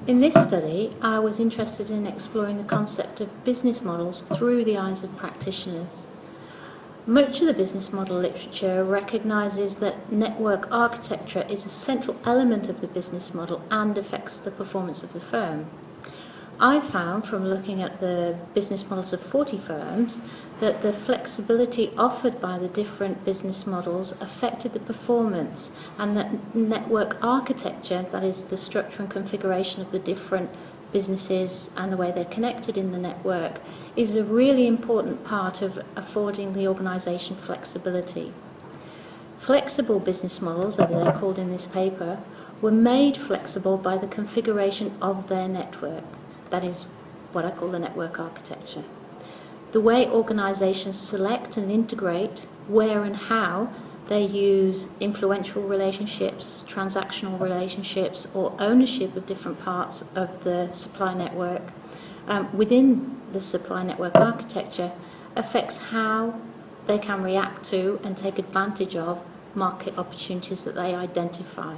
In this study, I was interested in exploring the concept of business models through the eyes of practitioners. Much of the business model literature recognises that network architecture is a central element of the business model and affects the performance of the firm. I found from looking at the business models of 40 firms that the flexibility offered by the different business models affected the performance, and that network architecture, that is the structure and configuration of the different businesses and the way they're connected in the network, is a really important part of affording the organisation flexibility. Flexible business models, as they're called in this paper, were made flexible by the configuration of their network. That is what I call the network architecture. The way organisations select and integrate where and how they use influential relationships, transactional relationships, or ownership of different parts of the supply network within the supply network architecture affects how they can react to and take advantage of market opportunities that they identify.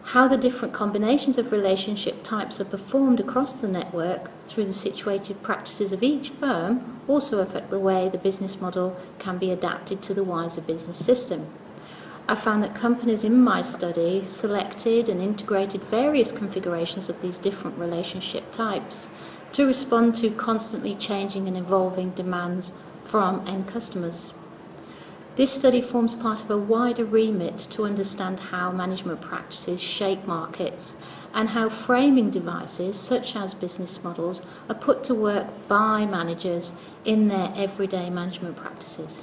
How the different combinations of relationship types are performed across the network through the situated practices of each firm also affect the way the business model can be adapted to the wider business system. I found that companies in my study selected and integrated various configurations of these different relationship types to respond to constantly changing and evolving demands from end customers. This study forms part of a wider remit to understand how management practices shape markets and how framing devices, such as business models, are put to work by managers in their everyday management practices.